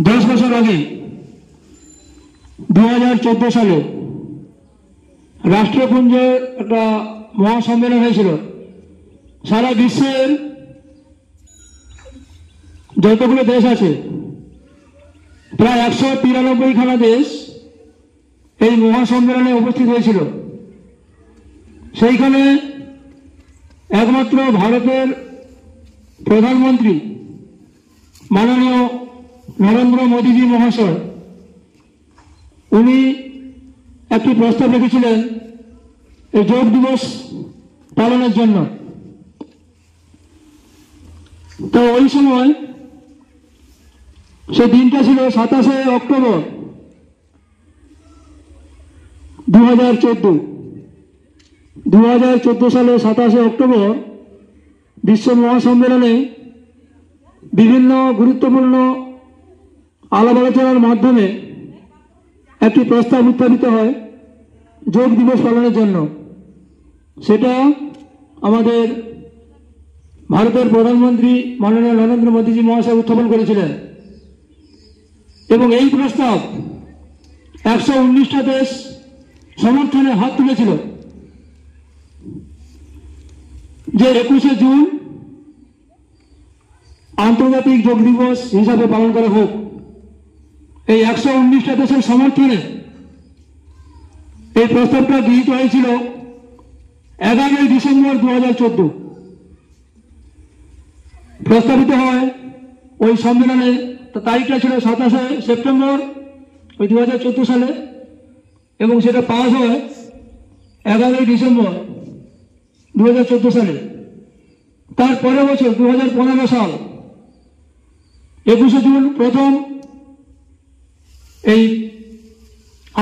10 বছর আগে 2014 সালে রাষ্ট্রপুঞ্জে একটা মহাসম্মেলন হয়েছিল। সারা বিশ্বের যতগুলো দেশ আছে প্রায় 193খানা দেশ এই মহাসম্মেলনে উপস্থিত হয়েছিল। সেইখানে একমাত্র ভারতের প্রধানমন্ত্রী মাননীয় নরেন্দ্র মোদীজি মহাশয় উনি একটি প্রস্তাব রেখেছিলেন এই যোগ দিবস পালনের জন্য। তো ওই সময় সে দিনটা ছিল 27শে অক্টোবর 2014 সালে 27শে অক্টোবর বিশ্ব মহাসম্মেলনে বিভিন্ন গুরুত্বপূর্ণ আলাপ আলোচনার মাধ্যমে একটি প্রস্তাব উত্থাপিত হয় যোগ দিবস পালনের জন্য। সেটা আমাদের ভারতের প্রধানমন্ত্রী মাননীয় নরেন্দ্র মোদীজি মহাশয় উত্থাপন করেছিলেন এবং এই প্রস্তাব 119টা দেশ সমর্থনে হাত তুলেছিল যে 21শে জুন আন্তর্জাতিক যোগ দিবস হিসাবে পালন করা হোক। এই 119টা দেশের সমর্থনে এই প্রস্তাবটা গৃহীত হয়েছিল 11ই ডিসেম্বর 2014। প্রস্তাবিত হয় ওই সম্মেলনে, তারিখটা ছিল 27শে সেপ্টেম্বর 2014 সালে এবং সেটা পাস হয় 11ই ডিসেম্বর 2014 সালে। তার পরের বছর 2015 সাল 21শে জুন প্রথম এই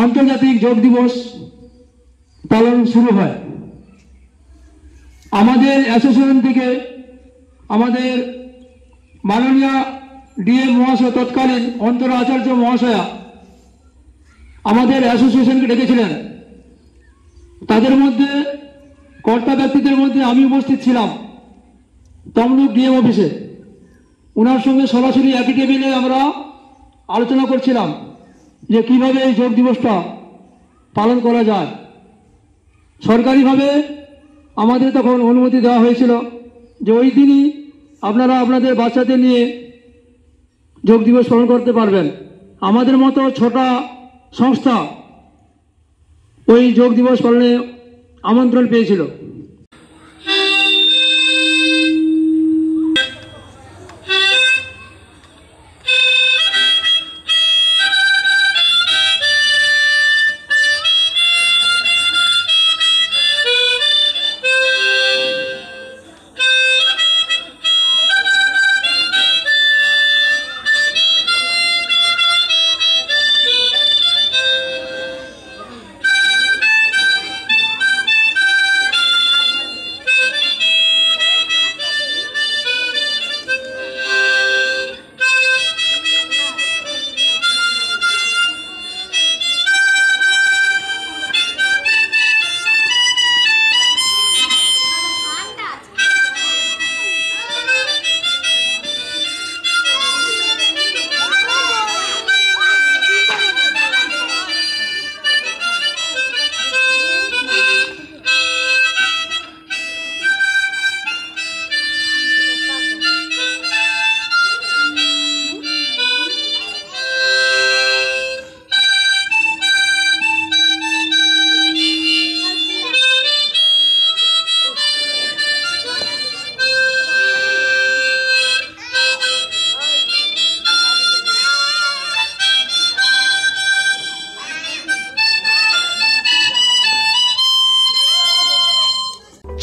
আন্তর্জাতিক যোগ দিবস পালন শুরু হয়। আমাদের অ্যাসোসিয়েশন থেকে আমাদের মাননীয় ডিএম মহাশয় তৎকালীন অন্তরা আচার্য মহাশয়া আমাদের অ্যাসোসিয়েশনকে ডেকেছিলেন। তাদের মধ্যে কর্তা ব্যক্তিদের মধ্যে আমি উপস্থিত ছিলাম তমলুক ডিএম অফিসে। ওনার সঙ্গে সরাসরি একই টেবিলে আমরা আলোচনা করছিলাম যে কিভাবে এই যোগ দিবসটা পালন করা যায়। সরকারিভাবে আমাদের তখন অনুমতি দেওয়া হয়েছিল যে ওই দিনই আপনারা আপনাদের বাচ্চাদের নিয়ে যোগ দিবস পালন করতে পারবেন। আমাদের মতো ছোটা সংস্থা ওই যোগ দিবস পালনে আমন্ত্রণ পেয়েছিল।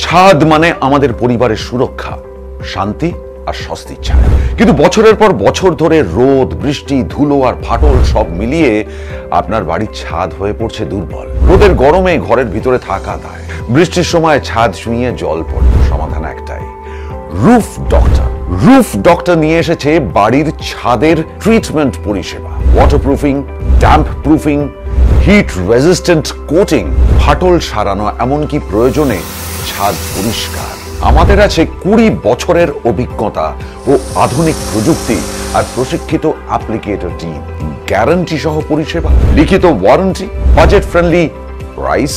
ছাদ মানে আমাদের পরিবারের সুরক্ষা, শান্তি আর স্বস্তির ছায়া। কিন্তু বছরের পর বছর ধরে রোদ, বৃষ্টি, ধুলো আর ফাটল সব মিলিয়ে আপনার বাড়ির ছাদ হয়ে পড়ছে দুর্বল। রোদের গরমে ঘরের ভিতরে থাকা দায়, বৃষ্টির সময় ছাদ ছুঁয়ে জল পড়ে। সমাধান একটাই, রুফ ডক্টর। রুফ ডক্টর নিয়ে এসেছে বাড়ির ছাদের ট্রিটমেন্ট পরিষেবা। Waterproofing, damp proofing, hit resistant coating, ফাটল সারানো, এমনকি প্রয়োজনে ছাদ পরিষ্কার। আমাদের আছে 20 বছরের অভিজ্ঞতা ও আধুনিক প্রযুক্তি আর প্রশিক্ষিত অ্যাপ্লিকেটর টিম। গ্যারান্টি সহ পরিষেবা, লিখিত ওয়ারেন্টি, বাজেট ফ্রেন্ডলি প্রাইস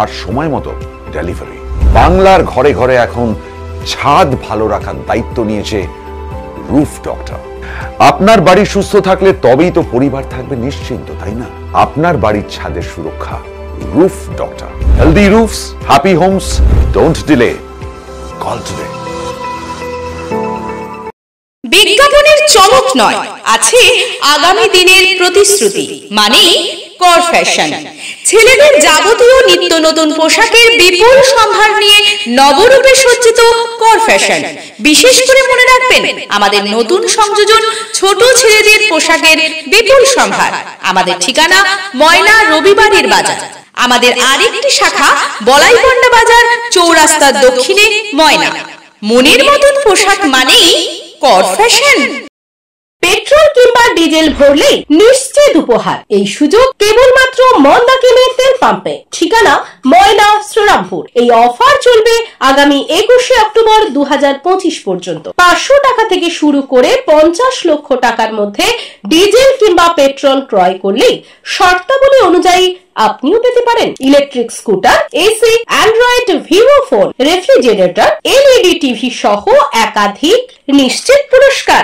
আর সময় মতো ডেলিভারি। বাংলার ঘরে ঘরে এখন ছাদ ভালো রাখার দায়িত্ব নিয়েছে রুফ ডক্টর। আপনার বাড়ি সুস্থ থাকলে তবেই তো পরিবার থাকবে নিশ্চিন্ত, তাই না? আপনার বাড়ির ছাদের সুরক্ষা roof doctor. Healthy roofs, happy homes, don't delay, call today. বিজ্ঞাপনের চমক নয়, আছে আগামী দিনের প্রতিশ্রুতি, মানে কর ফ্যাশন। ছেলেদের যাবতীয় নিত্য নতুন পোশাকের বিপুল সম্ভার নিয়ে নবরূপে সজ্জিত কর ফ্যাশন। বিশেষ করে মনে রাখবেন, আমাদের নতুন সংযোজন ছোট ছেলেদের পোশাকের বিপুল সম্ভার। আমাদের ঠিকানা ময়না রবিবারের বাজার। আমাদের আরেকটি শাখা বলাইপন্ডা বাজার, চৌরাস্তার দক্ষিণে ময়না। মনের মতন পোশাক মানেই কর ফ্যাশন। পেট্রোল কিংবা ডিজেল ভরলে নিশ্চিত উপহার। এই সুযোগ কেবলমাত্র মন্দাকিনীর তেল পাম্পে। ঠিকানা ময়না শ্রীরামপুর। এই অফার চলবে আগামী 21শে অক্টোবর 2025 পর্যন্ত। 500 টাকা থেকে শুরু করে 50 লক্ষ টাকার মধ্যে ডিজেল কিংবা পেট্রোল ক্রয় করলে শর্তাবলী অনুযায়ী আপনিও পেতে পারেন electric scooter, AC, Android, Vivo phone, refrigerator, LED TV সহ একাধিক নিশ্চিত পুরস্কার।